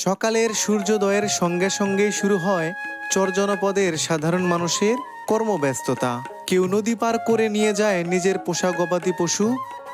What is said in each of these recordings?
সকালের সূর্যোদয়ের সঙ্গে সঙ্গেই শুরু হয় চর জনপদের সাধারণ মানুষের কর্মব্যস্ততা। কেউ নদী পার করে নিয়ে যায় নিজের পোষা গবাদি পশু,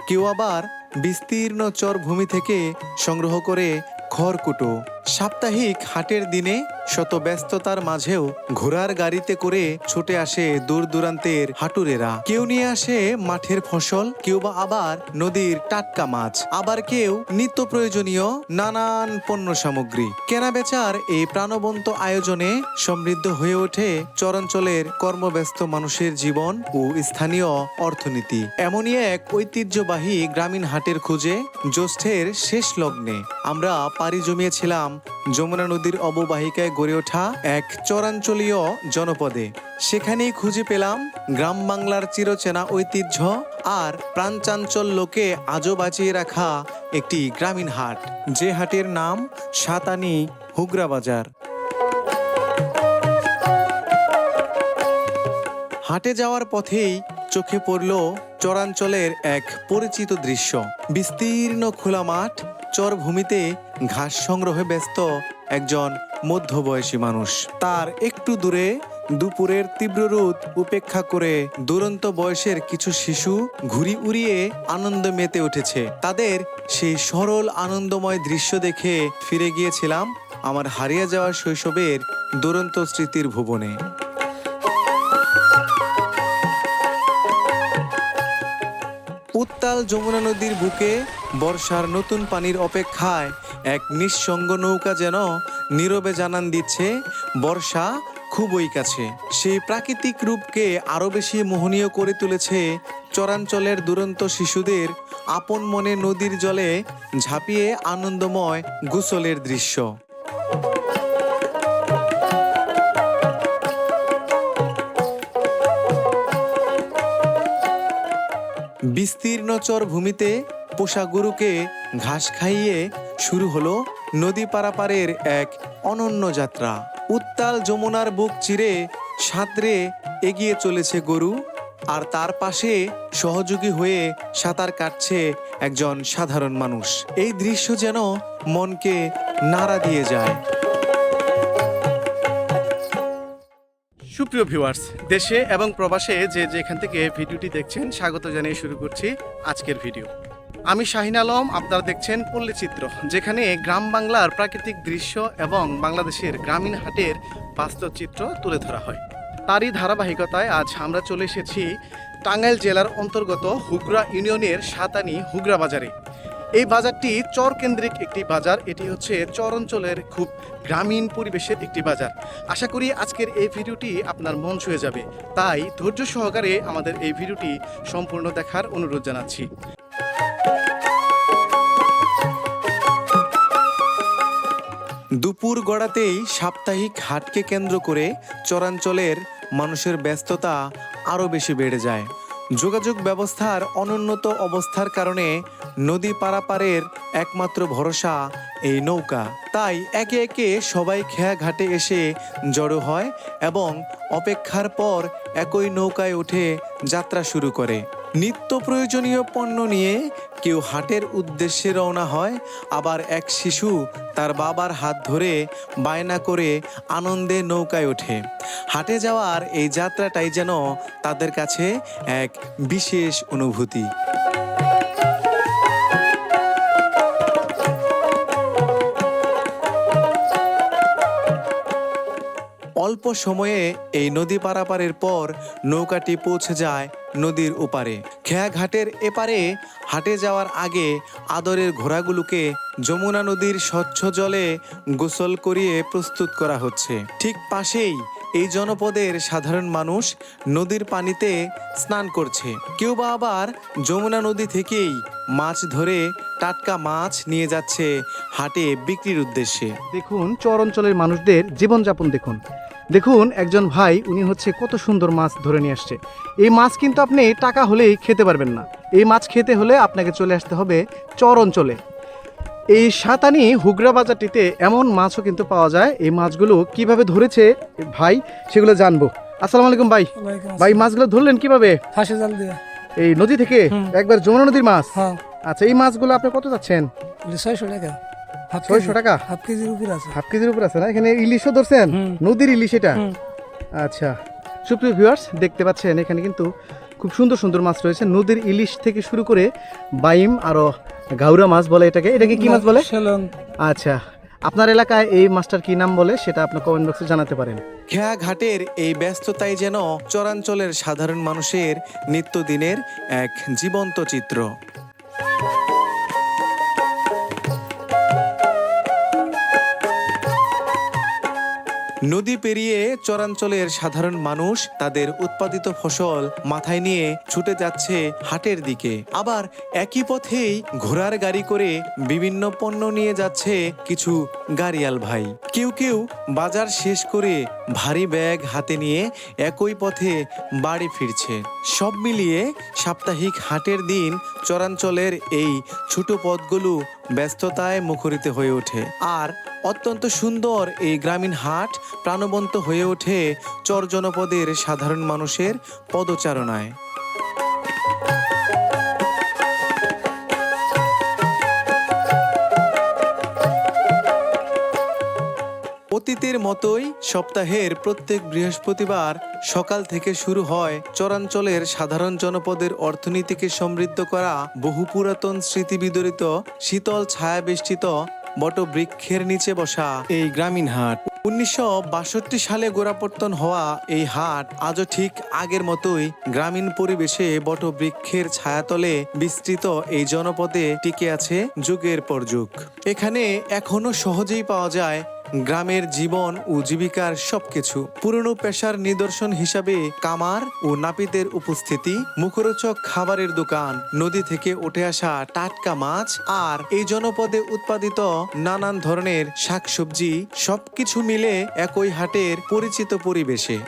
কেউ আবার বিস্তীর্ণ চর ভূমি থেকে সংগ্রহ করে খড়কুটো। সাপ্তাহিক হাটের দিনে শত ব্যস্ততার মাঝেও ঘোড়ার গাড়িতে করে ছুটে আসে দূর দূরান্তের হাটুরেরা। কেউ নিয়ে আসে মাঠের ফসল, কেউ বা আবার নদীর টাটকা মাছ, আবার কেউ নিত্য প্রয়োজনীয় নানান পণ্য সামগ্রী। কেনা বেচার এই প্রাণবন্ত আয়োজনে সমৃদ্ধ হয়ে ওঠে চরাঞ্চলের কর্মব্যস্ত মানুষের জীবন ও স্থানীয় অর্থনীতি। এমনই এক ঐতিহ্যবাহী গ্রামীণ হাটের খুঁজে জ্যৈষ্ঠের শেষ লগ্নে আমরা পাড়ি জমিয়েছিলাম যমুনা নদীর অববাহিকায় গড়ে ওঠা এক চরাঞ্চলীয় জনপদে। সেখানেই খুঁজে পেলাম গ্রাম বাংলার চিরচেনা ঐতিহ্য আর প্রাণচাঞ্চল লোকে আজও বাঁচিয়ে রাখা একটি গ্রামীণ হাট, যে হাটের নাম সাতানি হুগরা বাজার। হাটে যাওয়ার পথেই চোখে পড়ল চরাঞ্চলের এক পরিচিত দৃশ্য। বিস্তীর্ণ খোলা মাঠ, চরভূমিতে ঘাস সংগ্রহে ব্যস্ত একজন মধ্যবয়সী মানুষ। তার একটু দূরে দুপুরের তীব্র রোদ উপেক্ষা করে দুরন্ত বয়সের কিছু শিশু ঘুড়ি উড়িয়ে আনন্দ মেতে উঠেছে। তাদের সেই সরল আনন্দময় দৃশ্য দেখে ফিরে গিয়েছিলাম আমার হারিয়ে যাওয়া শৈশবের দুরন্ত স্মৃতির ভুবনে। উত্তাল যমুনা নদীর বুকে বর্ষার নতুন পানির অপেক্ষায় এক নিঃসঙ্গ নৌকা যেন নীরবে জানান দিচ্ছে বর্ষা খুবই কাছে। সেই প্রাকৃতিক রূপকে আরো বেশি মোহনীয় করে তুলেছে চরাঞ্চলের দুরন্ত শিশুদের আপন মনে নদীর জলে ঝাঁপিয়ে আনন্দময় গোসলের দৃশ্য। বিস্তীর্ণ চর ভূমিতে পোষা গরুকে ঘাস খাইয়ে শুরু হলো নদী পারাপারের এক অনন্য যাত্রা। উত্তাল যমুনার বুক চিরে সাঁতরে এগিয়ে চলেছে গরু, আর তার পাশে সহযোগী হয়ে সাঁতার কাটছে একজন সাধারণ মানুষ। এই দৃশ্য যেন মনকে নাড়া দিয়ে যায়। সুপ্রিয় ভিউয়ার্স, দেশে এবং প্রবাসে যে যেখান থেকে ভিডিওটি দেখছেন, স্বাগত জানিয়ে শুরু করছি আজকের ভিডিও। আমি শাহিন আলম, আপনারা দেখছেন পল্লীচিত্র, যেখানে গ্রাম বাংলার প্রাকৃতিক দৃশ্য এবং বাংলাদেশের গ্রামীণ হাটের বাস্তব চিত্র তুলে ধরা হয়। তারই ধারাবাহিকতায় আজ আমরা চলে এসেছি টাঙ্গাইল জেলার অন্তর্গত হুগরা ইউনিয়নের সাতানি হুগরা বাজারে। এই বাজারটি চর কেন্দ্রিক একটি বাজার। এটি হচ্ছে চর অঞ্চলের খুব গ্রামীণ পরিবেশের একটি বাজার। আশা করি আজকের এই ভিডিওটি আপনার মন ছুঁয়ে যাবে, তাই ধৈর্য সহকারে আমাদের এই ভিডিওটি সম্পূর্ণ দেখার অনুরোধ জানাচ্ছি। দুপুর গড়াতেই সাপ্তাহিক হাটকে কেন্দ্র করে চরাঞ্চলের মানুষের ব্যস্ততা আরও বেশি বেড়ে যায়। যোগাযোগ ব্যবস্থার অনুন্নত অবস্থার কারণে নদী পারাপারের একমাত্র ভরসা এই নৌকা। তাই একে একে সবাই খেয়া ঘাটে এসে জড়ো হয় এবং অপেক্ষার পর একই নৌকায় উঠে যাত্রা শুরু করে। নিত্য প্রয়োজনীয় পণ্য নিয়ে কেউ হাটের উদ্দেশ্যে রওনা হয়, আবার এক শিশু তার বাবার হাত ধরে বায়না করে আনন্দে নৌকায় ওঠে। হাটে যাওয়ার এই যাত্রাটাই যেন তাদের কাছে এক বিশেষ অনুভূতি। অল্প সময়ে এই নদী পারাপারের পর নৌকাটি পৌঁছে যায় নদীর ওপারে। খেয়া ঘাটের এপারে হাটে যাওয়ার আগে আদরের ঘোড়াগুলোকে যমুনা নদীর স্বচ্ছ জলে গোসল করিয়ে প্রস্তুত করা হচ্ছে। ঠিক পাশেই এই জনপদের সাধারণ মানুষ নদীর পানিতে স্নান করছে। কেউ বা আবার যমুনা নদী থেকেই মাছ ধরে টাটকা মাছ নিয়ে যাচ্ছে হাটে বিক্রির উদ্দেশ্যে। দেখুন চর অঞ্চলের মানুষদের জীবনযাপন দেখুন। দেখুন একজন ভাই, উনি হচ্ছে কত সুন্দর মাছ ধরে নিয়ে আসছে। এই মাছ কিন্তু আপনি টাকা হলেই খেতে পারবেন না। এই মাছ খেতে হলে আপনাকে চলে আসতে হবে চর অঞ্চলে। এই সাতানি হুগরা বাজারটিতে এমন মাছও কিন্তু পাওয়া যায়। এই মাছগুলো কিভাবে ধরেছে ভাই সেগুলো জানবো। আসসালামু আলাইকুম ভাই। ভাই মাছগুলো ধরলেন কিভাবে? ফাঁসি জাল দিয়ে। এই নদী থেকে? একবার যমুনা নদীর মাছ? হ্যাঁ। আচ্ছা, এই মাছগুলো আপনি কত যাচ্ছেন? 600 টাকা। 600 টাকা হাফ কেজির উপর আছে। হাফ কেজির উপর আছে না? এখানে ইলিশও ধরছেন, নদীর ইলিশ এটা? আচ্ছা, সুপ্রিয় ভিউয়ার্স দেখতে পাচ্ছেন এখানে কিন্তু খুব সুন্দর সুন্দর মাছ রয়েছে। নদীর ইলিশ থেকে শুরু করে বাইম আরো গাউরা মাছ বলে এটাকে। এটাকে কি মাছ বলে? সেলং। আচ্ছা, আপনার এলাকায় এই মাছটার কি নাম বলে সেটা আপনি কমেন্ট বক্সে জানাতে পারেন। খেয়া ঘাটের এই ব্যস্ততাই যেন চরাঞ্চলের সাধারণ মানুষের নিত্যদিনের এক জীবন্ত চিত্র। নদী পেরিয়ে চরাঞ্চলের সাধারণ মানুষ তাদের উৎপাদিত ফসল মাথায় নিয়ে ছুটে যাচ্ছে হাটের দিকে। আবার একই পথেই ঘোড়ার গাড়ি করে বিভিন্ন পণ্য নিয়ে যাচ্ছে কিছু গাড়িয়াল ভাই। কেউ কেউ বাজার শেষ করে ভারী ব্যাগ হাতে নিয়ে একই পথে বাড়ি ফিরছে। সব মিলিয়ে সাপ্তাহিক হাটের দিন চরাঞ্চলের এই ছোট পথগুলো ব্যস্ততায় মুখরিত হয়ে ওঠে। আর অত্যন্ত সুন্দর এই গ্রামীণ হাট প্রাণবন্ত হয়ে ওঠে চর জনপদের সাধারণ মানুষের পদচারণায়। অতীতের মতোই সপ্তাহের প্রত্যেক বৃহস্পতিবার সকাল থেকে শুরু হয় চরাঞ্চলের সাধারণ জনপদের অর্থনীতিকে সমৃদ্ধ করা বহু পুরাতন স্মৃতিবিদরিত শীতল ছায়াবেষ্টিত বটবৃক্ষের নিচে বসা এই গ্রামীণ হাট। 1962 সালে গোড়াপত্তন হওয়া এই হাট আজও ঠিক আগের মতোই গ্রামীণ পরিবেশে বটবৃক্ষের ছায়াতলে বিস্তৃত এই জনপদে টিকে আছে যুগের পর যুগ। এখানে এখনো সহজেই পাওয়া যায় গ্রামের জীবন ও জীবিকার সবকিছু। পুরনো পেশার নিদর্শন হিসাবে কামার ও নাপিতের উপস্থিতি, মুখরোচক খাবারের দোকান, নদী থেকে উঠে আসা টাটকা মাছ আর এই জনপদে উৎপাদিত নানান ধরনের শাকসবজি সবকিছু মিলে একই হাটের পরিচিত পরিবেশে।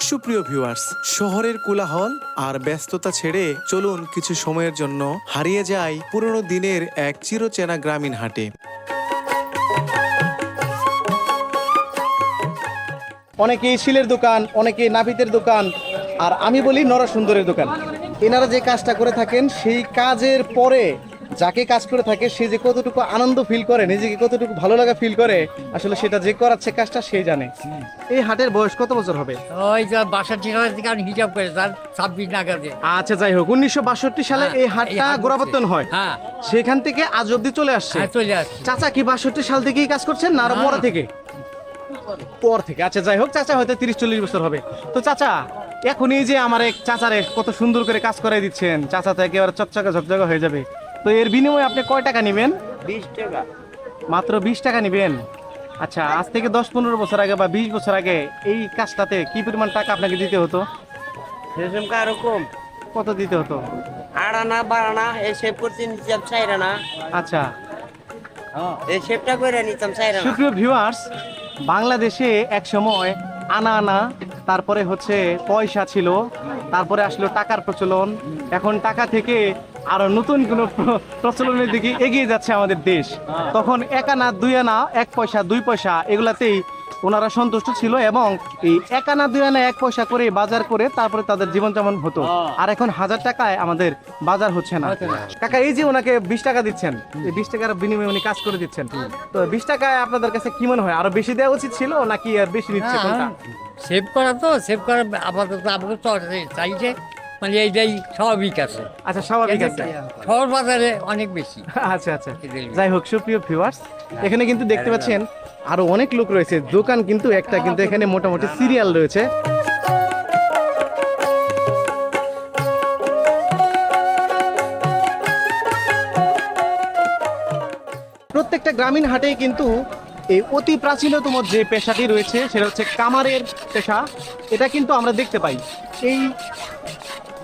সুপ্রিয় ভিউয়ার্স, শহরের কোলাহল আর ব্যস্ততা ছেড়ে চলুন কিছু সময়ের জন্য হারিয়ে যায় পুরনো দিনের এক চিরচেনা গ্রামীণ হাটে। অনেকে শিলের দোকান, অনেকে নাপিতের দোকান, আর আমি বলি নরসুন্দরের দোকান। এনারা যে কাজটা করে থাকেন সেই কাজের পরে যাকে কাজ করে থাকে সে যে কতটুকু আনন্দ ফিল করে, নিজেকে কতটুকু ভালো লাগা ফিল করে, আসলে সেটা যে করাচ্ছে কাজটা সে জানে। এই হাটের বয়স কত বছর হবে? ওই যে 62 সালের থেকে আমি হিসাব করে তার 26 নাগাদে। আচ্ছা, যাই হোক, 1962 সালে এই হাটটা গোড়াপত্তন হয়। হ্যাঁ সেখান থেকে আজ অব্দি চলে আসছে। হ্যাঁ, চলে আসছে। চাচা কি 62 সাল থেকেই কাজ করছেন না আরো পরে থেকে? পর থেকে। আচ্ছা, যাই হোক, চাচা হয়তো 30-40 বছর হবে। তো চাচা, এখন এই যে আমার এক চাচারে কত সুন্দর করে কাজ করাই দিচ্ছেন, চাচা তো একেবারে চকচকা ঝকঝকা হয়ে যাবে। তো এর বিনিময়ে আপনি কয় টাকা নেবেন? 20 টাকা। মাত্র 20 টাকা নেবেন? আচ্ছা, আজ থেকে 10-15 বছর আগে বা 20 বছর আগে এই কাজটাতে কি পরিমাণ টাকা আপনাকে দিতে হতো? সেরকম কারকম কত দিতে হতো? 8 আনা 12 আনা এই সেভ করতে নিতাম 4 আনা। আচ্ছা, এই সেভটা করে নিতাম 4 আনা। সুপ্রিয় ভিউয়ার্স, বাংলাদেশে এক সময় আনা আনা, তারপরে হচ্ছে পয়সা ছিল, তারপরে আসলো টাকার প্রচলন। এখন টাকা থেকে আরো নতুন কোনো প্রচলনের দিকে এগিয়ে যাচ্ছে আমাদের দেশ। তখন 1 আনা 2 আনা 1 পয়সা 2 পয়সা এগুলাতেই ওনারা সন্তুষ্ট ছিল, এবং এই 1 আনা 2 আনা 1 পয়সা করে বাজার করে তারপরে তাদের জীবনযাপন হতো। আর এখন 1000 টাকায় আমাদের বাজার হচ্ছে না। কাকা, এই যে ওনাকে 20 টাকা দিচ্ছেন, এই 20 টাকার বিনিময়ে উনি কাজ করে দিচ্ছেন, তো 20 টাকায় আপনাদের কাছে কি মনে হয়, আরো বেশি দেওয়া উচিত ছিল নাকি আর বেশি নিচ্ছে কোনটা? সেভ করা তো সেভ করা আপাতত আমাকে তো চাইছে, মানে এইটাই স্বাভাবিক আছে। আচ্ছা, স্বাভাবিক আছে। শহর বাজারে অনেক বেশি। আচ্ছা আচ্ছা, যাই হোক, সুপ্রিয় ভিউয়ার্স, এখানে কিন্তু দেখতে পাচ্ছেন আরো অনেক লোক রয়েছে। দোকান কিন্তু একটা, কিন্তু এখানে মোটামুটি সিরিয়াল রয়েছে। প্রত্যেকটা গ্রামীণ হাটেই কিন্তু এই অতি প্রাচীনতম যে পেশাটি রয়েছে সেটা হচ্ছে কামারের পেশা। এটা কিন্তু আমরা দেখতে পাই এই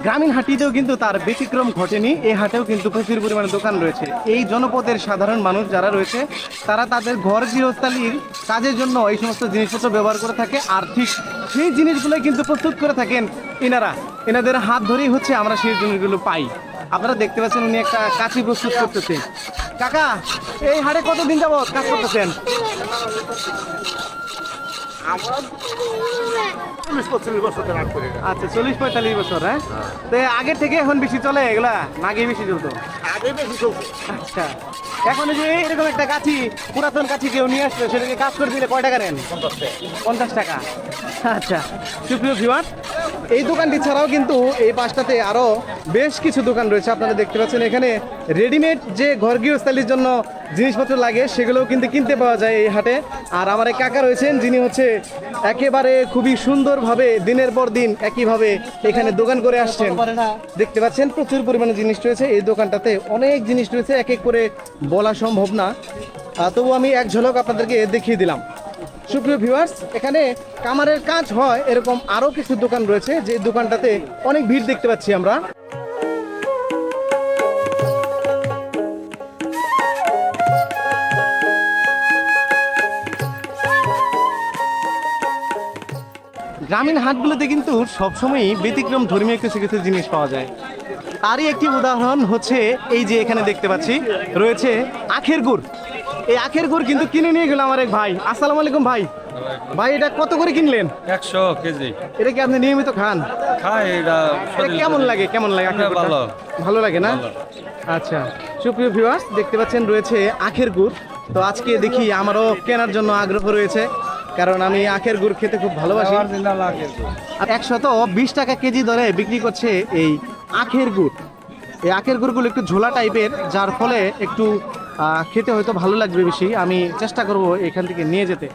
গ্রামীণ হাটিতেও, কিন্তু তার ব্যতিক্রম ঘটেনি। এই হাটেও কিন্তু প্রচুর পরিমাণে দোকান রয়েছে। এই জনপদের সাধারণ মানুষ যারা রয়েছে তারা তাদের ঘর গৃহস্থালির কাজের জন্য এই সমস্ত জিনিসপত্র ব্যবহার করে থাকে, আর ঠিক সেই জিনিসগুলোই কিন্তু প্রস্তুত করে থাকেন এনাদের হাত ধরেই হচ্ছে আমরা সেই জিনিসগুলো পাই। আপনারা দেখতে পাচ্ছেন উনি একটা কাঁচি প্রস্তুত করতেছেন। কাকা, এই হাটে কতদিন যাবত কাজ করতেছেন? আচ্ছা 40-45 বছর, হ্যাঁ? তো আগের থেকে এখন বেশি চলে এগুলা, না আগে বেশি চলতো? আচ্ছা, এখন এই যে এরকম একটা কাঠি, পুরাতন কাঠি কেউ নিয়ে আসলো, সেটাকে কাজ করে দিলে কয় টাকা নেন? 50 টাকা। আচ্ছা, সুপ্রিয় ভিউয়ার, এই দোকানটি ছাড়াও কিন্তু এই পাশটাতে আরো বেশ কিছু দোকান রয়েছে। আপনারা দেখতে পাচ্ছেন এখানে রেডিমেড যে ঘর গৃহস্থালির জন্য জিনিসপত্র লাগে সেগুলোও কিন্তু কিনতে পাওয়া যায় এই হাটে। আর আমার এক কাকা রয়েছেন, যিনি হচ্ছে একেবারে খুবই সুন্দরভাবে দিনের পর দিন একইভাবে এখানে দোকান করে আসছেন। দেখতে পাচ্ছেন প্রচুর পরিমাণে জিনিস রয়েছে এই দোকানটাতে, অনেক জিনিস রয়েছে, এক এক করে বলা সম্ভব না, তবু আমি এক ঝলক আপনাদেরকে দেখিয়ে দিলাম। সুপ্রিয় ভিউয়ার্স, এখানে কামারের কাজ হয় এরকম আরো কিছু দোকান রয়েছে, যে দোকানটাতে অনেক ভিড় দেখতে পাচ্ছি আমরা। গ্রামীণ হাটগুলোতে কিন্তু সবসময়ই ব্যতিক্রম ধর্মীয় কিছু কিছু জিনিস পাওয়া যায়। তারই একটি উদাহরণ হচ্ছে এই যে এখানে দেখতে পাচ্ছি রয়েছে আখের গুড়। এই আখের গুড় কিন্তু কিনে নিয়ে গেল আমার এক ভাই। আসসালামু আলাইকুম ভাই। ভাই, এটা কত করে কিনলেন? 100 কেজি। এটা কি আপনি নিয়মিত খান? খাই এটা। এটা কেমন লাগে? কেমন লাগে আখের গুড়টা? ভালো। ভালো লাগে না? আচ্ছা, সুপ্রিয় ভিউয়ার্স, দেখতে পাচ্ছেন রয়েছে আখের গুড়। তো আজকে দেখি আমারও কেনার জন্য আগ্রহ রয়েছে, কারণ আমি আখের গুড় খেতে খুব ভালোবাসি। আর 120 টাকা কেজি দরে বিক্রি করছে এই আখের গুড়। এই আখের গুড়গুলো একটু ঝোলা টাইপের, যার ফলে একটু খেতে হয়তো ভালো লাগবে বেশি। আমি চেষ্টা করব এখান থেকে নিয়ে যেতে।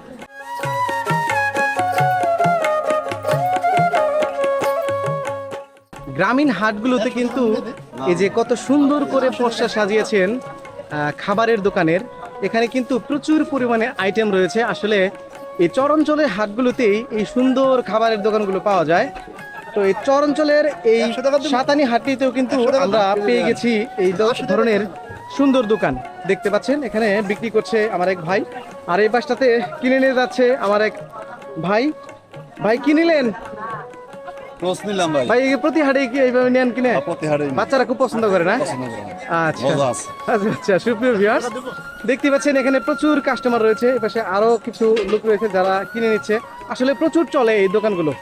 গ্রামীণ হাটগুলোতে কিন্তু এই যে কত সুন্দর করে পসরা সাজিয়েছেন খাবারের দোকানের, এখানে কিন্তু প্রচুর পরিমাণে আইটেম রয়েছে। আসলে এই চরাঞ্চলের হাটগুলোতেই এই সুন্দর খাবারের দোকানগুলো পাওয়া যায়। তো এই চরাঞ্চলের এই সাতানি হাটটিতেও কিন্তু আমরা পেয়ে গেছি এই ধরনের সুন্দর দোকান। দেখতে পাচ্ছেন এখানে বিক্রি করছে আমার এক ভাই, আর এই পাশটাতে কিনে নিয়ে যাচ্ছে আমার এক ভাই। ভাই, কি নিলেন? ভাই, প্রতি হাটে কি এইভাবে নেন কিনে? বাচ্চারা খুব পছন্দ করে না? আচ্ছা আচ্ছা, সুপ্রিয় ভিউয়ার্স, দেখতে পাচ্ছেন এখানে প্রচুর কাস্টমার রয়েছে। এপাশে আরো কিছু লোক রয়েছে যারা কিনে নিচ্ছে। আসলে প্রচুর চলে এই দোকানগুলো।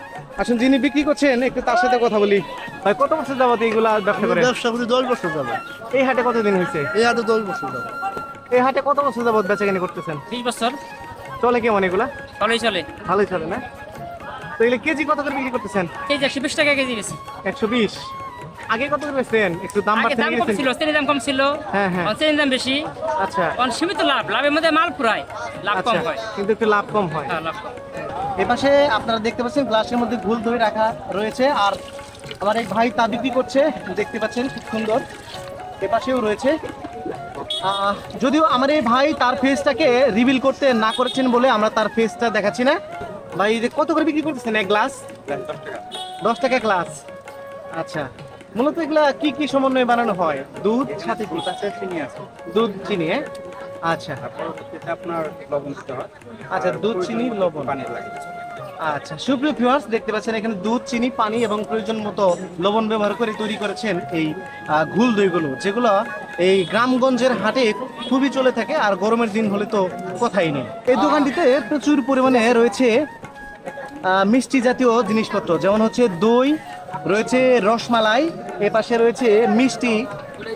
আসুন, যিনি বিক্রি করছেন একটু তার সাথে কথা বলি। ভাই, কত বছর যাবত এইগুলা ব্যবসা করেন? ব্যবসা করি 10 বছর যাবে। এই হাটে কতদিন হয়েছে? এই হাটে 10 বছর যাবে। এই হাটে কত বছর যাবত বেচাকেনি করতেছেন? 30 বছর। চলে কেমন এগুলা? ভালোই চলে। ভালোই চলে না? তো এগুলো কেজি কত করে বিক্রি করতেছেন? কেজি 120 টাকা কেজি বেশি। 120। আগে কত করে বেচতেন? একটু দাম আগে বাড়তে দাম কম গেছে। ছিল, তেলের দাম কম ছিল। হ্যাঁ হ্যাঁ। তেলের দাম বেশি। আচ্ছা এখন সীমিত লাভ, লাভের মধ্যে মাল ফুরায়, লাভ কম আচ্ছা, হয়। কিন্তু একটু লাভ কম হয়। হ্যাঁ, লাভ কম। এপাশে আপনারা দেখতে পাচ্ছেন গ্লাসের মধ্যে ঘোল দই রাখা রয়েছে, আর আমার এক ভাই তা বিক্রি করছে। দেখতে পাচ্ছেন খুব সুন্দর। এপাশেও রয়েছে। যদিও আমার এই ভাই তার ফেসটাকে রিভিল করতে না করেছেন বলে আমরা তার ফেসটা দেখাচ্ছি না। ভাই, এই যে কত করে বিক্রি করতেছেন এক গ্লাস? 10 টাকা গ্লাস। আচ্ছা, মূলত এগুলা কি কি সমন্বয়ে বানানো হয়? দুধ সাথে কি? চিনি আছে। দুধ, চিনি, হ্যাঁ? আচ্ছা আপনার লবণ দিতে হয়। আচ্ছা, দুধ, চিনি, লবণ। পানি লাগে। আচ্ছা, সুপ্রিয় ভিউয়ার্স, দেখতে পাচ্ছেন এখানে দুধ, চিনি, পানি এবং প্রয়োজন মতো লবণ ব্যবহার করে তৈরি করেছেন এই ঘোল দইগুলো, যেগুলো এই গ্রামগঞ্জের হাটে খুবই চলে থাকে। আর গরমের দিন হলে তো কথাই নেই। এই দোকানটিতে প্রচুর পরিমাণে রয়েছে মিষ্টি জাতীয় জিনিসপত্র, যেমন হচ্ছে দই রয়েছে, রসমালাই, এপাশে রয়েছে মিষ্টি,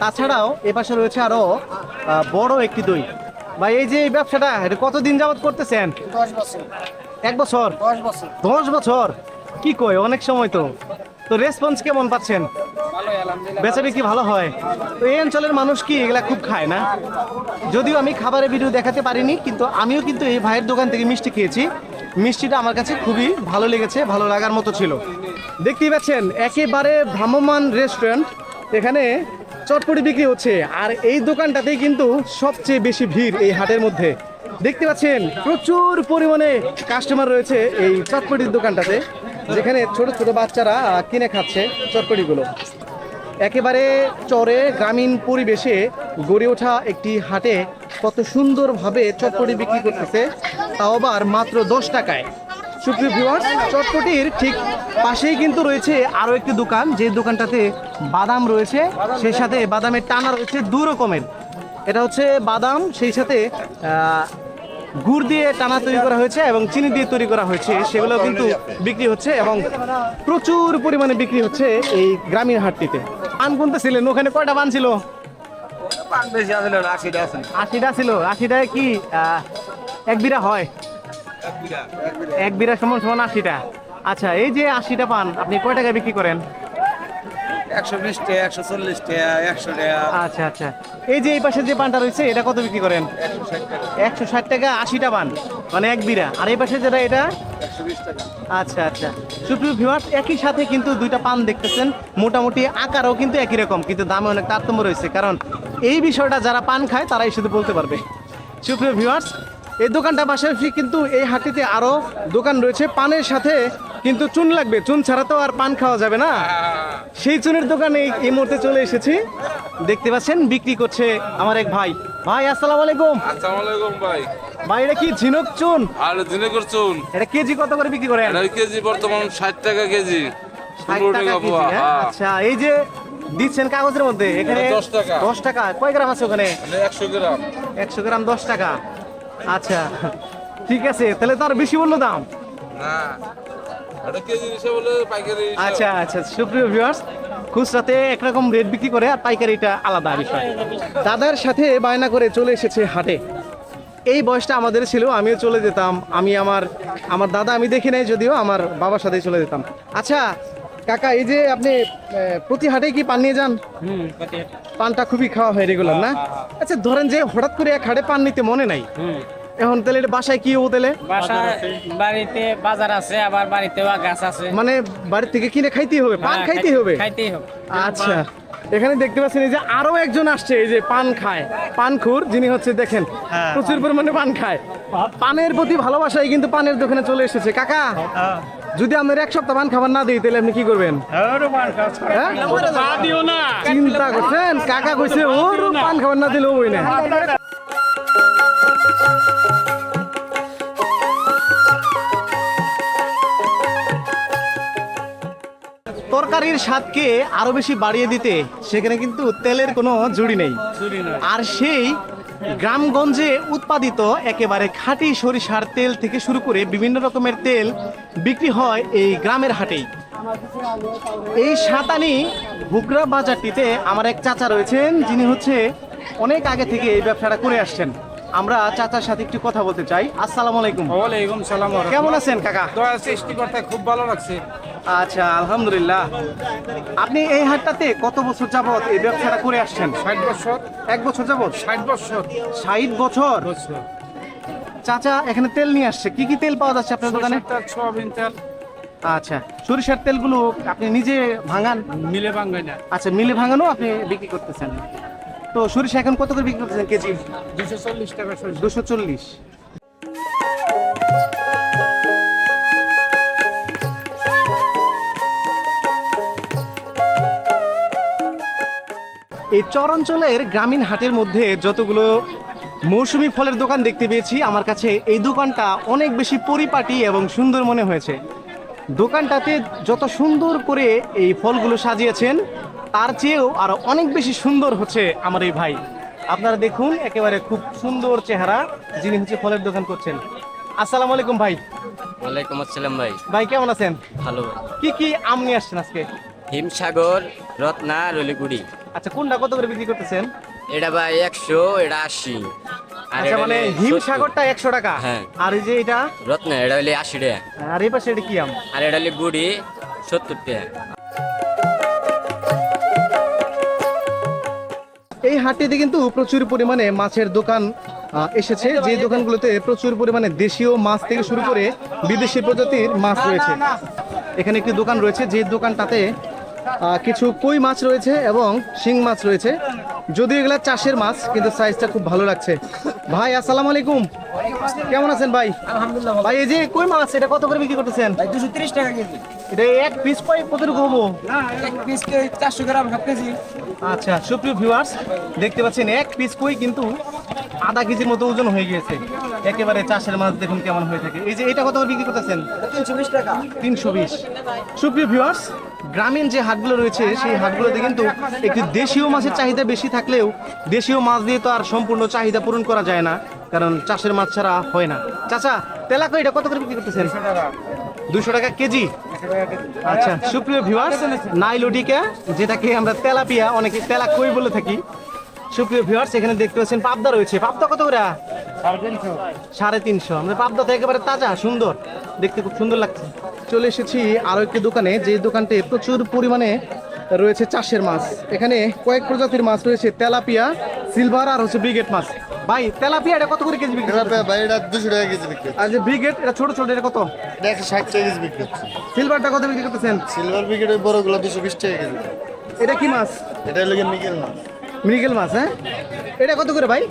তাছাড়াও এপাশে রয়েছে আরো বড় একটি দই। ভাই, এই যে এই ব্যবসাটা এটা কতদিন যাবত করতেছেন? 10 বছর। 1 বছর? 10 বছর। 10 বছর? কি কয়, অনেক সময় তো। তো রেসপন্স কেমন পাচ্ছেন? ভালোই, আলহামদুলিল্লাহ। বেচা বিক্রি ভালো হয়? তো এই অঞ্চলের মানুষ কি এগুলা খুব খায় না? যদিও আমি খাবারের ভিডিও দেখাতে পারিনি, কিন্তু আমিও কিন্তু এই ভাইয়ের দোকান থেকে মিষ্টি খেয়েছি। মিষ্টিটা আমার কাছে খুবই ভালো লেগেছে, ভালো লাগার মতো ছিল। দেখতেই পাচ্ছেন একেবারে ভ্রাম্যমান রেস্টুরেন্ট, এখানে চটপটি বিক্রি হচ্ছে। আর এই দোকানটাতেই কিন্তু সবচেয়ে বেশি ভিড় এই হাটের মধ্যে। দেখতে পাচ্ছেন প্রচুর পরিমাণে কাস্টমার রয়েছে এই চটপটির দোকানটাতে, যেখানে ছোট ছোট বাচ্চারা কিনে খাচ্ছে চটপটিগুলো। একেবারে চরে গ্রামীণ পরিবেশে গড়ে ওঠা একটি হাটে কত সুন্দরভাবে চটপটি বিক্রি করতেছে, তাও আবার মাত্র 10 টাকায়। সুপ্রিয় ভিউয়ার্স, চটপটির ঠিক পাশেই কিন্তু রয়েছে আরও একটি দোকান, যে দোকানটাতে বাদাম রয়েছে, সেই সাথে বাদামের টানা রয়েছে 2 রকমের। এটা হচ্ছে বাদাম, সেই সাথে গুড় দিয়ে টানা তৈরি করা হয়েছে এবং চিনি দিয়ে তৈরি করা হয়েছে, সেগুলো কিন্তু বিক্রি হচ্ছে এবং প্রচুর পরিমাণে বিক্রি হচ্ছে এই গ্রামীণ হাটটিতে। পান গুনতেছিলেন, ওখানে কয়টা পান ছিল? 80টা ছিল। 80টায় কি এক বিড়া হয়? এক বিড়া সমান সমান 80টা। আচ্ছা, এই যে 80টা পান আপনি কয় টাকায় বিক্রি করেন? 120 টাকা, 140 টাকা, 100 টাকা। আচ্ছা আচ্ছা, এই যে এই পাশে যে পানটা রয়েছে এটা কত বিক্রি করেন? 160 টাকা 80টা পান, মানে এক বিড়া। আর এই পাশে যেটা এটা 120 টাকা। আচ্ছা আচ্ছা, সুপ্রিয় ভিউয়ার্স, একই সাথে কিন্তু দুইটা পান দেখতেছেন, মোটামুটি আকারও কিন্তু একই রকম, কিন্তু দামে অনেক তারতম্য রয়েছে। কারণ এই বিষয়টা যারা পান খায় তারাই শুধু বলতে পারবে। সুপ্রিয় ভিউয়ার্স, এই দোকানটা পাশাপাশি কিন্তু এই হাটটিতে আরও দোকান রয়েছে। পানের সাথে কিন্তু চুন লাগবে, চুন ছাড়া তো আর পান খাওয়া যাবে না। সেই চুনের দোকানে এই মুহূর্তে চলে এসেছি। দেখতে পাচ্ছেন বিক্রি করছে আমার এক ভাই। ভাই আসসালামু আলাইকুম। আসসালামু আলাইকুম ভাই। ভাই এটা কি ঝিনুক চুন? আর দিনে করছুন এটা কেজি কত করে বিক্রি করেন? এটা কেজি বর্তমান 60 টাকা কেজি। 60 15 টাকা টাকা কেজি, পোয়া। হ্যাঁ? হ্যাঁ। আচ্ছা, এই যে দিচ্ছেন কাগজের মধ্যে, এখানে এটা 10 টাকা। 10 টাকা। কয় গ্রাম আছে ওখানে? মানে 100 গ্রাম। 100 গ্রাম 10 টাকা। আচ্ছা ঠিক আছে, তাহলে তো আর বেশি বললো দাম। না, এটা কেজি হিসেবে বলে পাইকারি হিসাব। আচ্ছা আচ্ছা, সুপ্রিয় ভিউয়ার্স, খুচরাতে একরকম রেট বিক্রি করে আর পাইকারিটা আলাদা বিষয়। দাদার সাথে বায়না করে চলে এসেছে হাটে। এই বয়সটা আমাদের ছিল, আমিও চলে যেতাম। আমার দাদা আমি দেখি নাই, যদিও আমার বাবার সাথেই চলে যেতাম। আচ্ছা কাকা, এই যে আপনি প্রতি হাটে কি পান নিয়ে যান? পানটা খুবই খাওয়া হয় রেগুলার না? আচ্ছা ধরেন যে হঠাৎ করে এক হাটে পান নিতে মনে নাই, এখন তাহলে এটা বাসায় কি হবো তাহলে? বাসায় বাড়িতে বাজার আছে, আবার বাড়িতেও গাছ আছে। মানে বাড়ি থেকে কিনে খাইতেই হবে, পান খাইতেই হবে। খাইতেই হবে। আচ্ছা, এখানে দেখতে পাচ্ছেন এই যে আরো একজন আসছে, এই যে পান খায়, পানখুর যিনি হচ্ছে, দেখেন প্রচুর পরিমাণে পান খায়। পানের প্রতি ভালোবাসায় কিন্তু পানের দোকানে চলে এসেছে। কাকা, যদি আপনার এক সপ্তাহ পান খাবার না দিই তাহলে আপনি কি করবেন? হ্যাঁ? চিন্তা করছেন? কাকা কইছে ওর পান খাবার না দিলে ওই না। তরকারির স্বাদকে আরো বেশি বাড়িয়ে দিতে সেখানে কিন্তু তেলের কোনো জুড়ি নেই। আর সেই গ্রামগঞ্জে উৎপাদিত একেবারে খাঁটি সরিষার তেল থেকে শুরু করে বিভিন্ন রকমের তেল বিক্রি হয় এই গ্রামের হাটেই। এই সাতানি ভুগরা বাজারটিতে আমার এক চাচা রয়েছেন, যিনি হচ্ছে অনেক আগে থেকে এই ব্যবসাটা করে আসছেন। আমরা চাচার সাথে একটু কথা বলতে চাই। আসসালামু আলাইকুম। ওয়ালাইকুম সালাম। কেমন আছেন কাকা? দয়া সৃষ্টিকর্তা খুব ভালো লাগছে। আচ্ছা আলহামদুলিল্লাহ। আপনি এই হাটটাতে কত বছর যাবত এই ব্যবসাটা করে আসছেন? 60 বছর। 1 বছর যাবত? 60 বছর। 60 বছর। চাচা এখানে তেল নিয়ে আসছে, কি কি তেল পাওয়া যাচ্ছে আপনার দোকানে? সরিষার তেল, সয়াবিন তেল। আচ্ছা, সরিষার তেলগুলো আপনি নিজে ভাঙান? মিলে ভাঙাই না। আচ্ছা, মিলে ভাঙানো আপনি বিক্রি করতেছেন। তো সরিষা এখন কত করে বিক্রি করতেছেন কেজি? 240 টাকা সরিষা। 240। এই চর অঞ্চলের গ্রামীণ হাটের মধ্যে যতগুলো মৌসুমী ফলের দোকান দেখতে পেয়েছি, আমার কাছে এই দোকানটা অনেক বেশি পরিপাটি এবং সুন্দর মনে হয়েছে। দোকানটাতে যত সুন্দর করে এই ফলগুলো সাজিয়েছেন, তার চেয়েও আরো অনেক বেশি সুন্দর হচ্ছে আমার এই ভাই। আপনারা দেখুন, একেবারে খুব সুন্দর চেহারা, যিনি হচ্ছে ফলের দোকান করছেন। আসসালামু আলাইকুম ভাই। ওয়ালাইকুম আসসালাম ভাই। ভাই কেমন আছেন? ভালো। কি কি আম নিয়ে আসছেন আজকে? হিমসাগর, রত্না, রলিগুড়ি। আচ্ছা, কোনটা কত করে বিক্রি করতেছেন? এটা ভাই 100, এটা 80। আর আচ্ছা, এটা মানে হলে হিমসাগরটা 100 টাকা। হ্যাঁ। আর এই যে এটা? রত্না, এটা হলে 80 টাকা। আর এই পাশে এটা কি আম? আর এটা হলে গুড়ি 70 টাকা। এই হাটটিতে কিন্তু প্রচুর পরিমাণে মাছের দোকান এসেছে, যে দোকানগুলোতে প্রচুর পরিমাণে দেশীয় মাছ থেকে শুরু করে বিদেশি প্রজাতির মাছ রয়েছে। এখানে একটি দোকান রয়েছে, যে দোকানটাতে কিছু কই মাছ রয়েছে এবং শিং মাছ রয়েছে। যদিও এগুলা চাষের মাছ, কিন্তু সাইজটা খুব ভালো লাগছে। ভাই আসসালামু আলাইকুম, কেমন আছেন ভাই? আলহামদুলিল্লাহ। ভাই এই যে কই মাছ, এটা কত করে বিক্রি করতেছেন? 230 টাকা কেজি। এটা এক পিস কই কতটুকু হবো? না, এক পিস 400 গ্রাম হাফ কেজি। আচ্ছা, সুপ্রিয় ভিউয়ার্স, দেখতে পাচ্ছেন এক পিস কই কিন্তু আধা কেজির মতো ওজন হয়ে গিয়েছে। একেবারে চাষের মাছ দেখুন কেমন হয়ে থাকে। এই যে এটা কত করে বিক্রি করতেছেন? 320 টাকা। 320। সুপ্রিয় ভিউয়ার্স, গ্রামীণ যে হাটগুলো রয়েছে সেই হাটগুলোতে কিন্তু একটি দেশীয় মাছের চাহিদা বেশি থাকলেও দেশীয় মাছ দিয়ে তো আর সম্পূর্ণ চাহিদা পূরণ করা যায় না, কারণ চাষের মাছ ছাড়া হয় না। চাচা তেলাকুয়া এটা কত করে বিক্রি করতেছেন? 200 টাকা কেজি। আচ্ছা সুপ্রিয় ভিউয়ার্স, নাইলোটিকা যেটাকে আমরা তেলাপিয়া, অনেকে তেলাকুই বলে থাকি। সুপ্রিয় ভিউয়ার্স, এখানে দেখতে পাচ্ছেন পাবদা রয়েছে। পাবদা কত করে? 350। আমাদের পাবদা তো একেবারে তাজা, সুন্দর, দেখতে খুব সুন্দর লাগছে। চলে এসেছি আরো একটি দোকানে, যে দোকানটি প্রচুর পরিমাণে রয়েছে চাষের মাছ। এখানে কয়েক প্রজাতির মাছ রয়েছে, তেলাপিয়া, সিলভার আর হচ্ছে ব্রিগেড মাছ। ভাই তেলাপিয়া এটা কত করে কেজি বিক্রি? ভাই এটা 200 টাকা কেজি বিক্রি হচ্ছে। আর যে ব্রিগেড এটা ছোট ছোট, এটা কত? এটা 160 টাকা কেজি বিক্রি হচ্ছে। সিলভারটা কত বিক্রি করতেছেন? সিলভার ব্রিগেড ওই বড়গুলো 220 টাকা কেজি। এটা কি মাছ? এটা হলো গিয়ে মিগেল মাছ। মৃগেল মাছ, হ্যাঁ। এটা কত করে ভাই?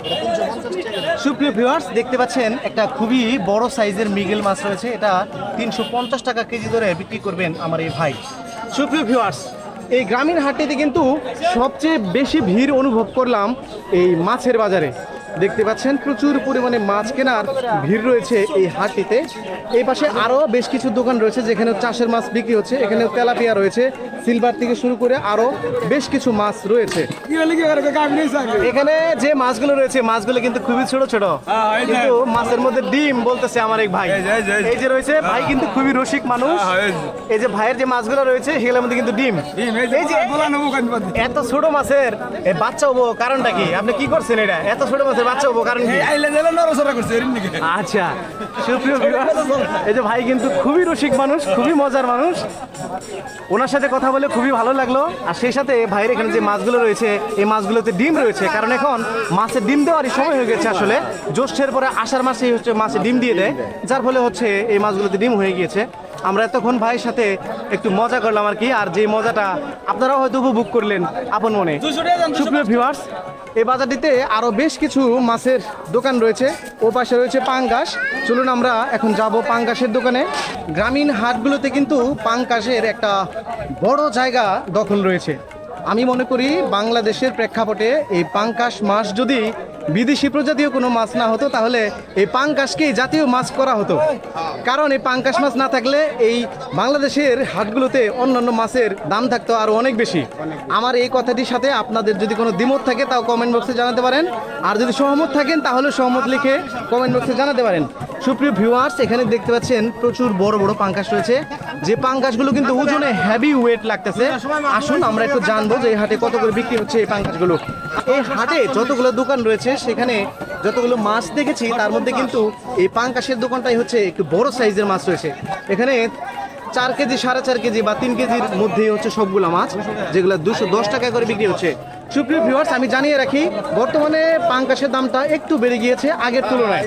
সুপ্রিয় ভিউয়ার্স, দেখতে পাচ্ছেন একটা খুবই বড় সাইজের মৃগেল মাছ রয়েছে। এটা 350 টাকা কেজি ধরে বিক্রি করবেন আমার এই ভাই। সুপ্রিয় ভিউয়ার্স, এই গ্রামীণ হাটটিতে কিন্তু সবচেয়ে বেশি ভিড় অনুভব করলাম এই মাছের বাজারে। দেখতে পাচ্ছেন প্রচুর পরিমাণে মাছ কেনার ভিড় রয়েছে এই হাটটিতে। এই পাশে আরও বেশ কিছু দোকান রয়েছে যেখানে চাষের মাছ বিক্রি হচ্ছে। এখানে তেলাপিয়া রয়েছে, সিলভার থেকে শুরু করে আরও বেশ কিছু মাছ রয়েছে। এখানে যে মাছগুলো রয়েছে মাছগুলো কিন্তু খুবই ছোট ছোট, কিন্তু মাছের মধ্যে ডিম বলতেছে আমার এক ভাই। এই যে রয়েছে ভাই কিন্তু খুবই রসিক মানুষ। এই যে ভাইয়ের যে মাছগুলো রয়েছে সেগুলোর মধ্যে কিন্তু ডিম। এই যে এত ছোট মাছের বাচ্চা হবো কারণটা কি? আপনি কি করছেন? এটা এত ছোট মাছের বাচ্চা হবো কারণ কি? আচ্ছা সুপ্রিয় ভিউয়ার্স, এই যে ভাই কিন্তু খুবই রসিক মানুষ, খুবই মজার মানুষ। ওনার সাথে কথা বলে খুবই ভালো লাগলো। আর সেই সাথে ভাইয়ের এখানে যে মাছগুলো রয়েছে এই মাছগুলোতে ডিম রয়েছে, কারণ এখন মাছের ডিম দেওয়ারই সময় হয়ে গেছে। আসলে জ্যৈষ্ঠের পরে আষাঢ় মাসেই হচ্ছে মাছে ডিম দিয়ে দেয়, যার ফলে হচ্ছে এই মাছগুলোতে ডিম হয়ে গিয়েছে। আমরা এতক্ষণ ভাইয়ের সাথে একটু মজা করলাম আর কি, আর যে মজাটা আপনারাও হয়তো উপভোগ করলেন আপন মনে। সুপ্রিয় ভিউয়ার্স, এই বাজারটিতে আরো বেশ কিছু মাছের দোকান রয়েছে। ও পাশে রয়েছে পাঙ্গাস। চলুন আমরা এখন যাব পাঙ্গাসের দোকানে। গ্রামীণ হাটগুলোতে কিন্তু পাঙ্গাসের একটা বড় জায়গা দখল রয়েছে। আমি মনে করি বাংলাদেশের প্রেক্ষাপটে এই পাঙ্গাস মাছ যদি বিদেশি প্রজাতীয় কোনো মাছ না হতো তাহলে এই পাঙ্গাসকেই জাতীয় মাছ করা হতো, কারণ এই পাঙ্গাস মাছ না থাকলে এই বাংলাদেশের হাটগুলোতে অন্যান্য মাছের দাম থাকতো আরও অনেক বেশি। আমার এই কথাটির সাথে আপনাদের যদি কোনো দ্বিমত থাকে তাও কমেন্ট বক্সে জানাতে পারেন, আর যদি সহমত থাকেন তাহলে সহমত লিখে কমেন্ট বক্সে জানাতে পারেন। সুপ্রিয় ভিউয়ার্স, এখানে দেখতে পাচ্ছেন প্রচুর বড় বড় পাঙ্গাস রয়েছে, যে পাঙ্গাসগুলো কিন্তু ওজনে হেভি ওয়েট লাগতেছে। আসুন আমরা একটু জানবো যে এই হাটে কত করে বিক্রি হচ্ছে এই পাঙ্গাসগুলো। এই হাটে যতগুলো দোকান রয়েছে সেখানে যতগুলো মাছ দেখেছি তার মধ্যে কিন্তু এই পাঙ্গাসের দোকানটাই হচ্ছে একটু বড় সাইজের মাছ রয়েছে। এখানে 4 কেজি, 4.5 কেজি বা 3 কেজির মধ্যেই হচ্ছে সবগুলো মাছ, যেগুলো 210 টাকা করে বিক্রি হচ্ছে। সুপ্রিয় ভিউয়ার্স, আমি জানিয়ে রাখি বর্তমানে পাঙ্গাসের দামটা একটু বেড়ে গিয়েছে আগের তুলনায়,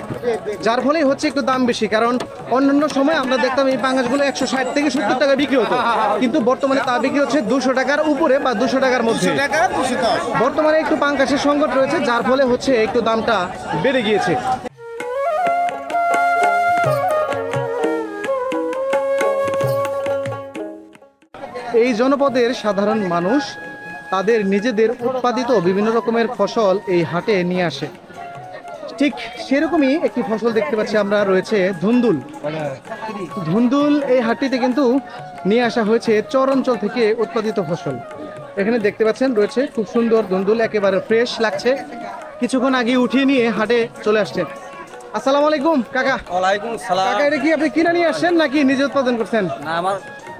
যার ফলেই হচ্ছে একটু দাম বেশি। কারণ অন্যান্য সময় আমরা দেখতাম এই পাঙ্গাসগুলো 160 থেকে 70 টাকা বিক্রি হতো, কিন্তু বর্তমানে তা বিক্রি হচ্ছে 200 টাকার উপরে বা 200 টাকার মধ্যে। বর্তমানে একটু পাঙ্গাসের সংকট রয়েছে, যার ফলে হচ্ছে একটু দামটা বেড়ে গিয়েছে। এই জনপদের সাধারণ মানুষ তাদের নিজেদের উৎপাদিত বিভিন্ন রকমের ফসল এই হাটে নিয়ে আসে। ঠিক সেরকমই একটি ফসল দেখতে পাচ্ছি আমরা, রয়েছে ধুন্দুল। ধুন্দুল এই হাটটিতে কিন্তু নিয়ে আসা হয়েছে চর অঞ্চল থেকে উৎপাদিত ফসল। এখানে দেখতে পাচ্ছেন রয়েছে খুব সুন্দর ধুন্দুল, একেবারে ফ্রেশ লাগছে। কিছুক্ষণ আগে উঠিয়ে নিয়ে হাটে চলে আসছেন। আসসালামু আলাইকুম কাকা। ওয়ালাইকুম সালাম। কাকা, এটা কি আপনি কিনে নিয়ে আসছেন নাকি নিজে উৎপাদন করছেন? না, আমার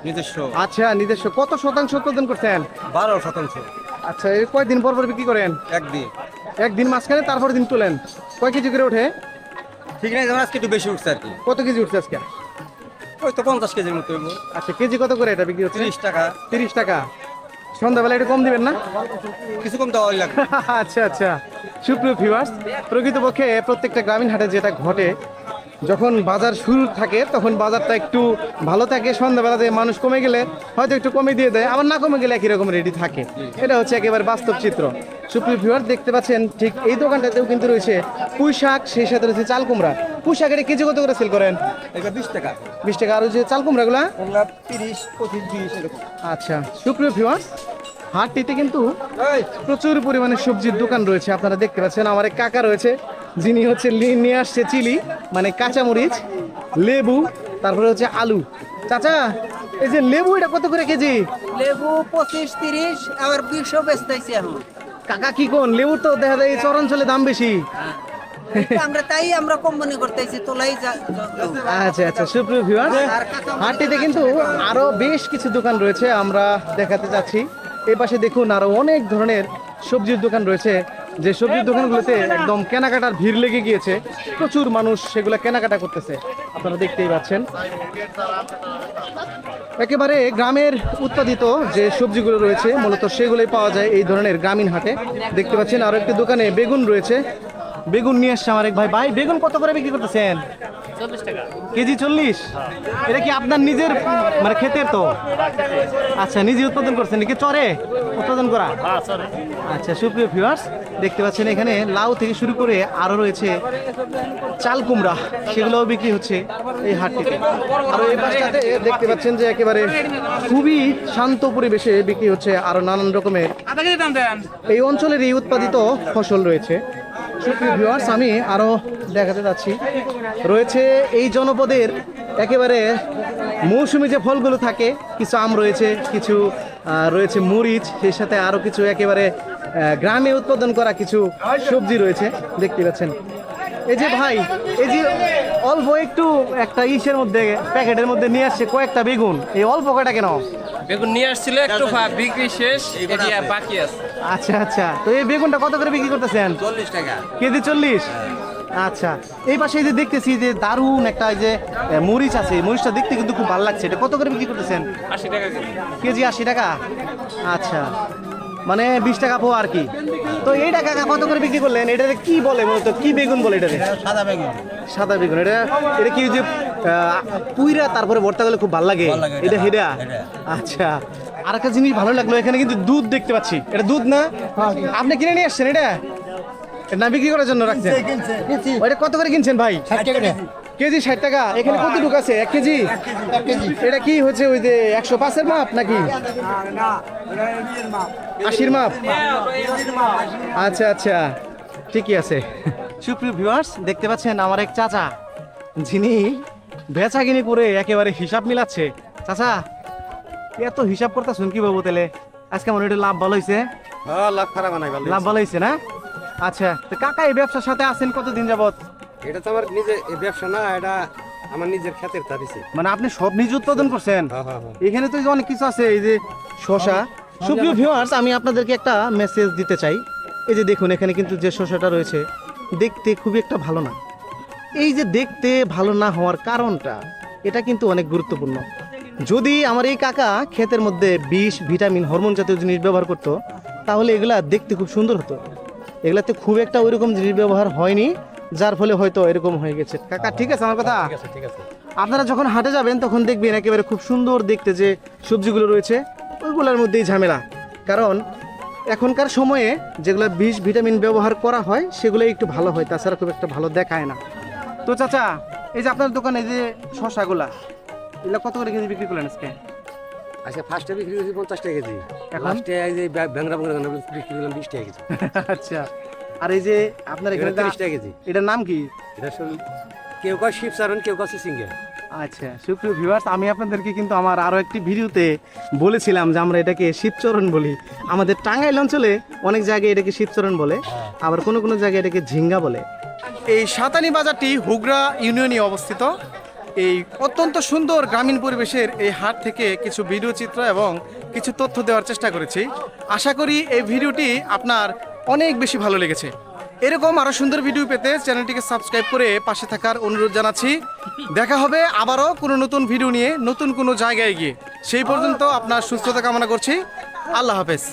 নিজস্ব। আচ্ছা, নিজস্ব। কত শতাংশ উৎপাদন করছেন? 12%। আচ্ছা, এই কয়দিন পর পর বিক্রি করেন? একদিন। একদিন মাঝখানে, তারপর দিন তোলেন। কয় কেজি করে ওঠে? ঠিক নাই, আজকে একটু বেশি উঠছে আর কি। কত কেজি উঠছে আজকে? ওই তো 50 কেজির মতো হইব। আচ্ছা, কেজি কত করে এটা বিক্রি হচ্ছে? 30 টাকা। 30 টাকা। সন্ধ্যাবেলা একটু কম দিবেন না? কিছু কম দেওয়া লাগবে। আচ্ছা আচ্ছা। সুপ্রিয় ভিউয়ার্স, প্রকৃতপক্ষে প্রত্যেকটা গ্রামীণ হাটে যেটা ঘটে, যখন বাজার শুরু থাকে তখন বাজারটা একটু ভালো থাকে, সন্ধ্যাবেলাতে মানুষ কমে গেলে হয়তো একটু কমে দিয়ে দেয়, আবার না কমে গেলে একই রকম রেডি থাকে। এটা হচ্ছে একেবারে বাস্তব চিত্র। সুপ্রিয় ভিউয়ার্স, দেখতে পাচ্ছেন ঠিক এই দোকানটাতেও কিন্তু রয়েছে পুঁই শাক, সেই সাথে রয়েছে চাল কুমড়া। পুঁই শাকের কেজি কত করে সেল করেন? এটা 20 টাকা। 20 টাকা। আর যে চাল কুমড়াগুলা? 30, 25, 20 এরকম। আচ্ছা সুপ্রিয় ভিউয়ার্স, হাটটিতে কিন্তু প্রচুর পরিমাণে সবজির দোকান রয়েছে। আপনারা দেখতে পাচ্ছেন আমার এক কাকা রয়েছে, যিনি হচ্ছে নিয়ে আসছে চিলি, মানে কাঁচামরিচ, লেবু, তারপরে হচ্ছে আলু। চাচা, এই যে লেবু এটা কত করে কেজি? লেবু 25-30 আবার 20 বেচতেছি এখন। কাকা কি কোন লেবু তো দেখা যায় এই চরাঞ্চলে দাম বেশি। আমরা কম মনে করতেছি তোলাই আচ্ছা আচ্ছা, সুপ্রিয় ভিউয়ার্স, হাটটিতে কিন্তু আরো বেশ কিছু দোকান রয়েছে, আমরা দেখাতে যাচ্ছি। এই পাশে দেখুন আরো অনেক ধরনের সবজির দোকান রয়েছে, যে সবজির দোকানগুলোতে একদম কেনাকাটার ভিড় লেগে গিয়েছে, প্রচুর মানুষ সেগুলো কেনাকাটা করতেছে, আপনারা দেখতেই পাচ্ছেন। একেবারে গ্রামের উৎপাদিত যে সবজিগুলো রয়েছে মূলত সেগুলোই পাওয়া যায় এই ধরনের গ্রামীণ হাটে। দেখতে পাচ্ছেন আরো একটি দোকানে বেগুন রয়েছে, বেগুন নিয়ে আসছে আমার এক ভাই। ভাই বেগুন কত করে বিক্রি করতেছেন? 40 টাকা কেজি 40? এটা কি আপনার নিজের মানে ক্ষেতের তো? আচ্ছা, নিজে উৎপাদন করছেন নাকি চরে উৎপাদন করা? আচ্ছা, সুপ্রিয় ভিউয়ার্স, দেখতে পাচ্ছেন এখানে লাউ থেকে শুরু করে আরো রয়েছে চাল কুমড়া, সেগুলোও বিক্রি হচ্ছে এই হাটটিতে। আর এই পাশটাতে দেখতে পাচ্ছেন যে একেবারে খুবই শান্ত পরিবেশে বিক্রি হচ্ছে আরো নানান রকমের এই অঞ্চলেরই উৎপাদিত ফসল রয়েছে। সুপ্রিয় ভিউয়ার্স, আমি আরো দেখাতে যাচ্ছি, রয়েছে এই জনপদের একেবারে মৌসুমী যে ফলগুলো থাকে, কিছু আম রয়েছে, কিছু রয়েছে মরিচ, সেই সাথে আরো কিছু একেবারে গ্রামে উৎপাদন করা কিছু সবজি রয়েছে, দেখতে পাচ্ছেন। এই যে ভাই, এই যে অল্প একটু একটা ইসের মধ্যে প্যাকেটের মধ্যে নিয়ে আসছে কয়েকটা বেগুন, এই অল্প কয়টা কেন? বেগুন নিয়ে আসছিল একটু বিক্রি শেষ, এটি বাকি আছে। আচ্ছা আচ্ছা, তো এই বেগুনটা কত করে বিক্রি করতেছেন? 40 টাকা কেজি 40? আচ্ছা, এই পাশে এই যে দেখতেছি যে দারুণ একটা এই যে মরিচ আছে, মরিচটা দেখতে কিন্তু খুব ভালো লাগছে, এটা কত করে বিক্রি করতেছেন? 80 টাকা কেজি। কেজি 80 টাকা? আচ্ছা, মানে 20 টাকা পোয়া আর কি। তো এইটা কাকা কত করে বিক্রি করলেন? এটাতে কি বলে বলতো, কি বেগুন বলে এটাতে? সাদা বেগুন। সাদা বেগুন। এটা এটা কি যে পুইরা তারপরে ভর্তা করলে খুব ভালো লাগে এটা? হেডা? আচ্ছা, আর একটা জিনিস ভালো লাগলো, এখানে কিন্তু দুধ দেখতে পাচ্ছি, এটা দুধ না? আপনি কিনে নিয়ে আসছেন এটা না বিক্রি করার জন্য রাখছেন? ওইটা কত করে কিনছেন ভাই? 60 টাকা কেজি 60 টাকা। এখানে কতটুকু আছে? 1 কেজি? এটা কি হচ্ছে ওই যে 105-এর মাপ নাকি 80-র মাপ? আচ্ছা আচ্ছা, ঠিকই আছে। সুপ্রিয় ভিউয়ার্স, দেখতে পাচ্ছেন আমার এক চাচা, যিনি বেচাকিনি করে একেবারে হিসাব মিলাচ্ছে। চাচা, এত হিসাব করতেছেন কি বাবু? তাহলে আজকে মনে হয় লাভ ভালো হয়েছে? লাখ খারাপ নাই, ভালো। লাভ ভালো হয়েছে না? আচ্ছা, তো কাকা এই ব্যবসার সাথে আছেন কতদিন যাবত? এটা তো আমার নিজের ব্যবসা না, এটা আমার নিজের ক্ষেতের তারিছে। মানে আপনি সব নিজে উৎপাদন করছেন? এখানে তো অনেক কিছু আছে, এই যে শশা। সুপ্রিয় ভিউয়ার্স, আমি আপনাদেরকে একটা মেসেজ দিতে চাই। এই যে দেখুন, এখানে কিন্তু যে শশাটা রয়েছে দেখতে খুবই একটা ভালো না। এই যে দেখতে ভালো না হওয়ার কারণটা, এটা কিন্তু অনেক গুরুত্বপূর্ণ। যদি আমার এই কাকা ক্ষেতের মধ্যে বিষ, ভিটামিন, হরমোন জাতীয় জিনিস ব্যবহার করতো, তাহলে এগুলা দেখতে খুব সুন্দর হতো। এগুলাতে খুব একটা ওইরকম জিনিস ব্যবহার হয়নি, যার ফলে হয়তো এরকম হয়ে গেছে। কাকা ঠিক আছে আমার কথা? ঠিক আছে। আপনারা যখন হাটে যাবেন তখন দেখবেন একেবারে খুব সুন্দর দেখতে যে সবজিগুলো রয়েছে, ওইগুলোর মধ্যেই ঝামেলা। কারণ এখনকার সময়ে যেগুলো বিষ, ভিটামিন ব্যবহার করা হয় সেগুলো একটু ভালো হয়, তাছাড়া খুব একটা ভালো দেখায় না। তো চাচা, এই যে আপনার দোকানে যে শশাগুলা, এগুলো কত করে কেজি বিক্রি করলেন আজকে? আচ্ছা, ফার্স্টে বিক্রি করছি 50 টাকা কেজি, এখন? লাস্টে এই যে ব্যাংরা বিক্রি করলাম 20 টাকা কেজি। আচ্ছা, আর এই যে আপনার এখানে 30 টাকা কেজি। এটার নাম কি? এটা কেউ কয় শিবসারণ, কেউ কয় সিঙ্গেল। আচ্ছা, সুপ্রিয় ভিউয়ার্স, আমি আপনাদেরকে কিন্তু আমার আরও একটি ভিডিওতে বলেছিলাম যে আমরা এটাকে শিবচরণ বলি। আমাদের টাঙ্গাইল অঞ্চলে অনেক জায়গায় এটাকে শিবচরণ বলে, আবার কোনো কোনো জায়গায় এটাকে ঝিঙ্গা বলে। এই সাতানি বাজারটি হুগরা ইউনিয়নে অবস্থিত। এই অত্যন্ত সুন্দর গ্রামীণ পরিবেশের এই হাট থেকে কিছু ভিডিও চিত্র এবং কিছু তথ্য দেওয়ার চেষ্টা করেছি। আশা করি এই ভিডিওটি আপনার অনেক বেশি ভালো লেগেছে। এরকম আরও সুন্দর ভিডিও পেতে চ্যানেলটিকে সাবস্ক্রাইব করে পাশে থাকার অনুরোধ জানাচ্ছি। দেখা হবে আবারও কোনো নতুন ভিডিও নিয়ে নতুন কোনো জায়গায় গিয়ে। সেই পর্যন্ত আপনার সুস্থতা কামনা করছি। আল্লাহ হাফেজ।